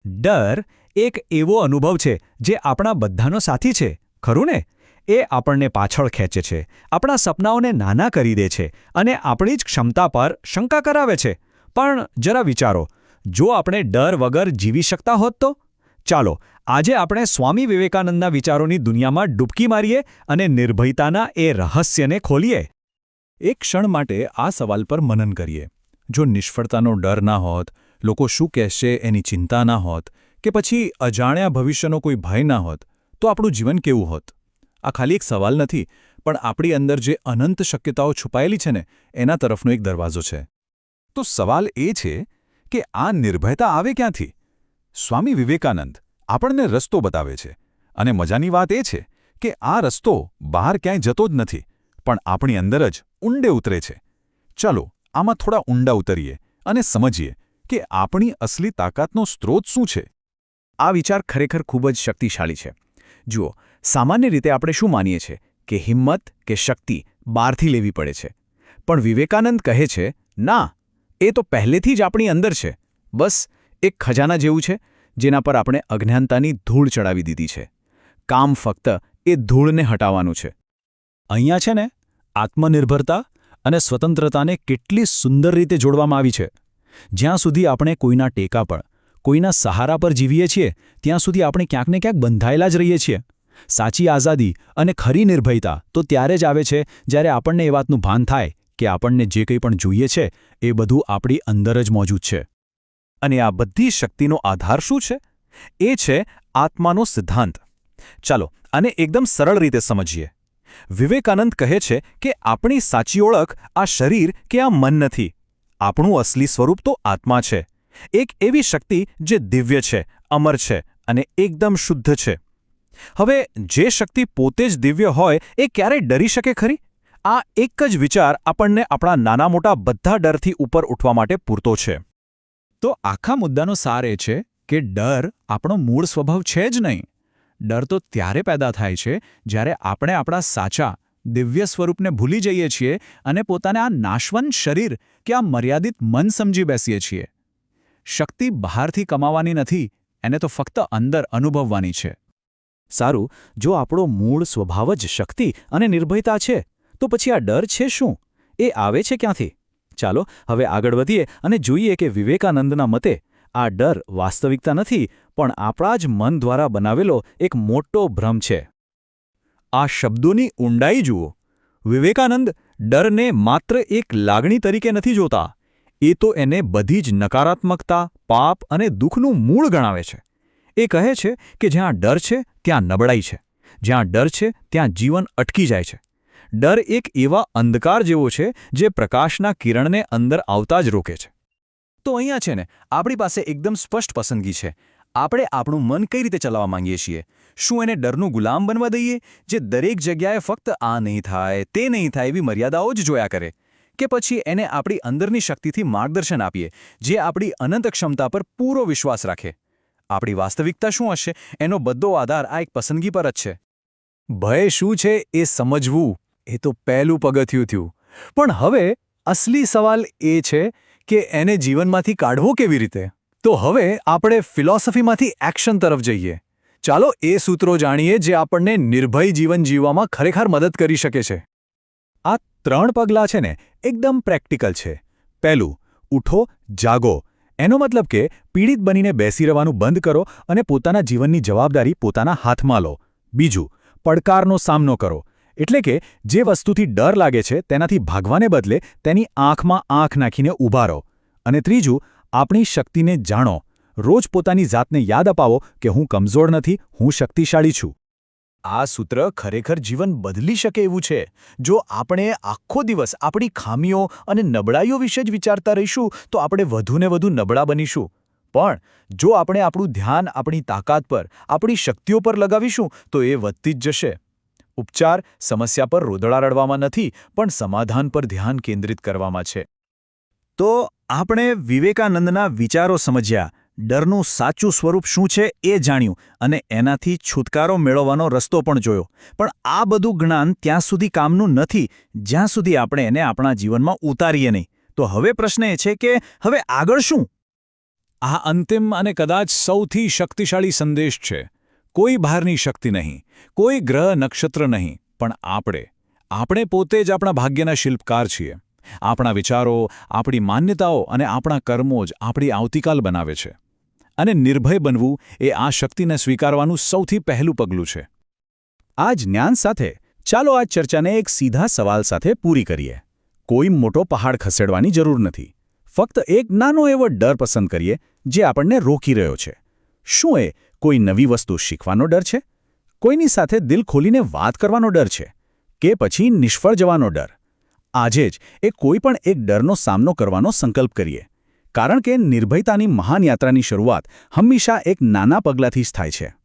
ડર એક એવો અનુભવ છે જે આપણા બધાનો સાથી છે, ખરું ને? એ આપણને પાછળ ખેંચે છે, આપણા સપનાઓને નાના કરી દે છે અને આપણી જ ક્ષમતા પર શંકા કરાવે છે. પણ જરા વિચારો, જો આપણે ડર વગર જીવી શકતા હોત તો? ચાલો, આજે આપણે સ્વામી વિવેકાનંદના વિચારોની દુનિયામાં ડૂબકી મારીએ અને નિર્ભયતાના એ રહસ્યને ખોલીએ. એક ક્ષણ માટે આ સવાલ પર મનન કરીએ. જો નિષ્ફળતાનો ડર ના હોત, લોકો શું કહેશે એની ચિંતા ના હોત, કે પછી અજાણ્યા ભવિષ્યનો કોઈ ભય ના હોત, તો આપણું જીવન કેવું હોત? આ ખાલી એક સવાલ નથી, પણ આપણી અંદર જે અનંત શક્યતાઓ છુપાયેલી છે ને, એના તરફનો એક દરવાજો છે. તો સવાલ એ છે કે આ નિર્ભયતા આવે ક્યાંથી? સ્વામી વિવેકાનંદ આપણને રસ્તો બતાવે છે, અને મજાની વાત એ છે કે આ રસ્તો બહાર ક્યાંય જતો જ નથી, પણ આપણી અંદર જ ઊંડે ઉતરે છે. ચાલો, આમાં થોડા ઊંડા ઉતરીએ અને સમજીએ કે આપણી અસલી તાકાતનો સ્ત્રોત શું છે. આ વિચાર ખરેખર ખૂબ જ શક્તિશાળી છે. જુઓ, સામાન્ય રીતે આપણે શું માનીએ છીએ કે હિંમત કે શક્તિ બહારથી લેવી પડે છે. પણ વિવેકાનંદ કહે છે, ના, એ તો પહેલેથી જ આપણી અંદર છે. બસ એક ખજાના જેવું છે, જેના પર આપણે અજ્ઞાનતાની ધૂળ ચડાવી દીધી છે. કામ ફક્ત એ ધૂળને હટાવવાનું છે. અહીંયા છે ને, આત્મનિર્ભરતા અને સ્વતંત્રતાને કેટલી સુંદર રીતે જોડવામાં આવી છે. જ્યાં સુધી આપણે કોઈના ટેકા પર, કોઈના સહારા પર જીવીએ છીએ, ત્યાં સુધી આપણે ક્યાંક ને ક્યાંક બંધાયેલા જ રહીએ છીએ. સાચી આઝાદી અને ખરી નિર્ભયતા તો ત્યારે જ આવે છે જ્યારે આપણને એ વાતનું ભાન થાય કે આપણને જે કંઈ પણ જોઈએ છે એ બધું આપણી અંદર જ મોજૂદ છે. અને આ બધી શક્તિનો આધાર શું છે? એ છે આત્માનો સિદ્ધાંત. ચાલો, આને એકદમ સરળ રીતે સમજીએ. વિવેકાનંદ કહે છે કે આપણી સાચી ઓળખ આ શરીર કે આ મન નથી. આપણું અસલી સ્વરૂપ તો આત્મા છે. એક એવી શક્તિ જે દિવ્ય છે, અમર છે અને એકદમ શુદ્ધ છે. હવે જે શક્તિ પોતે જ દિવ્ય હોય એ ક્યારેય ડરી શકે ખરી? આ એક જ વિચાર આપણને આપણા નાના મોટા બધા ડરથી ઉપર ઉઠવા માટે પૂરતો છે. તો આખા મુદ્દાનો સાર એ છે કે ડર આપણો મૂળ સ્વભાવ છે જ નહીં. ડર તો ત્યારે પેદા થાય છે જ્યારે આપણે આપણા સાચા, દિવ્ય સ્વરૂપને ભૂલી જઈએ છીએ અને પોતાને આ નાશવંત શરીર કે આ મર્યાદિત મન સમજી બેસીએ છીએ. શક્તિ બહારથી કમાવાની નથી, એને તો ફક્ત અંદર અનુભવવાની છે. સારું, જો આપણો મૂળ સ્વભાવ જ શક્તિ અને નિર્ભયતા છે, તો પછી આ ડર છે શું? એ આવે છે ક્યાંથી? ચાલો હવે આગળ વધીએ અને જોઈએ કે વિવેકાનંદના મતે આ ડર વાસ્તવિકતા નથી, પણ આપણા જ મન દ્વારા બનાવેલો એક મોટો ભ્રમ છે. આ શબ્દોની ઊંડાઈ જુઓ. વિવેકાનંદ ડરને માત્ર એક લાગણી તરીકે નથી જોતા. એ તો એને બધી જ નકારાત્મકતા, પાપ અને દુઃખનું મૂળ ગણાવે છે. એ કહે છે કે જ્યાં ડર છે ત્યાં નબળાઈ છે, જ્યાં ડર છે ત્યાં જીવન અટકી જાય છે. ડર એક એવા અંધકાર જેવો છે જે પ્રકાશના કિરણને અંદર આવતા જ રોકે છે. તો અહીંયા છે ને, આપણી પાસે એકદમ સ્પષ્ટ પસંદગી છે. આપણે આપણું મન કઈ રીતે ચલાવવા માંગીએ છીએ? શું એને ડરનું ગુલામ બનવા દઈએ, જે દરેક જગ્યાએ ફક્ત આ નહીં થાય, તે નહીં થાય એવી મર્યાદાઓ જ જોયા કરે? કે પછી એને આપણી અંદરની શક્તિથી માર્ગદર્શન આપીએ, જે આપણી અનંત ક્ષમતા પર પૂરો વિશ્વાસ રાખે? આપણી વાસ્તવિકતા શું હશે, એનો બધો આધાર આ એક પસંદગી પર જ છે. ભય શું છે એ સમજવું, એ તો પહેલું પગથિયું થયું. પણ હવે અસલી સવાલ એ છે કે એને જીવનમાંથી કાઢવો કેવી રીતે? તો હવે આપણે ફિલોસોફીમાંથી એક્શન તરફ જઈએ. ચાલો એ સૂત્રો જાણીએ જે આપણને નિર્ભય જીવન જીવવામાં ખરેખર મદદ કરી શકે છે. આ 3 પગલાં છે ને, એકદમ પ્રેક્ટિકલ છે. પહેલું, ઉઠો, જાગો. એનો મતલબ કે પીડિત બનીને બેસી રહેવાનું બંધ કરો અને પોતાના જીવનની જવાબદારી પોતાના હાથમાં લો. બીજું, પડકારનો સામનો કરો. એટલે કે જે વસ્તુથી ડર લાગે છે તેનાથી ભાગવાને બદલે તેની આંખમાં આંખ નાખીને ઊભા રહો. અને ત્રીજું, આપણી શક્તિને જાણો. રોજ પોતાની જાતને યાદ અપાવો કે હું કમજોર નથી, હું શક્તિશાળી છું. આ સૂત્ર ખરેખર જીવન બદલી શકે એવું છે. જો આપણે આખો દિવસ આપણી ખામીઓ અને નબળાઈઓ વિશે જ વિચારતા રહીશું તો આપણે વધુને વધુ નબળા બનીશું. પણ જો આપણે આપણું ધ્યાન આપણી તાકાત પર, આપણી શક્તિઓ પર લગાવીશું તો એ વધતી જ જશે. ઉપચાર સમસ્યા પર રોદડા રડવામાં નથી, પણ સમાધાન પર ધ્યાન કેન્દ્રિત કરવામાં છે. તો આપણે વિવેકાનંદના વિચારો સમજ્યા, ડરનું સાચું સ્વરૂપ શું છે એ જાણ્યું અને એનાથી છુટકારો મેળવવાનો રસ્તો પણ જોયો. પણ આ બધું જ્ઞાન ત્યાં સુધી કામનું નથી જ્યાં સુધી આપણે એને આપણા જીવનમાં ઉતારીએ નહીં. તો હવે પ્રશ્ન એ છે કે હવે આગળ શું? આ અંતિમ અને કદાચ સૌથી શક્તિશાળી સંદેશ છે. કોઈ બહારની શક્તિ નહીં, કોઈ ગ્રહ નક્ષત્ર નહીં, પણ આપણે પોતે જ આપણા ભાગ્યના શિલ્પકાર છીએ. આપણા વિચારો, આપણી માન્યતાઓ અને આપણા કર્મો જ આપણી આવતીકાલ બનાવે છે. અને નિર્ભય બનવું એ આ શક્તિને સ્વીકારવાનું સૌથી પહેલું પગલું છે. આ જ્ઞાન સાથે ચાલો આ ચર્ચાને એક સીધા સવાલ સાથે પૂરી કરીએ. કોઈ મોટો પહાડ ખસેડવાની જરૂર નથી. ફક્ત એક નાનો એવો ડર પસંદ કરીએ જે આપણને રોકી રહ્યો છે. શું એ કોઈ નવી વસ્તુ શીખવાનો ડર છે? કોઈની સાથે દિલ ખોલીને વાત કરવાનો ડર છે? કે પછી નિષ્ફળ જવાનો ડર? આજે જ કોઈ પણ એક ડરનો સામનો કરવાનો સંકલ્પ કરીએ. કારણ કે નિર્ભયતાની મહાન યાત્રાની શરૂઆત હંમેશા એક નાના પગલાંથી જ થાય છે.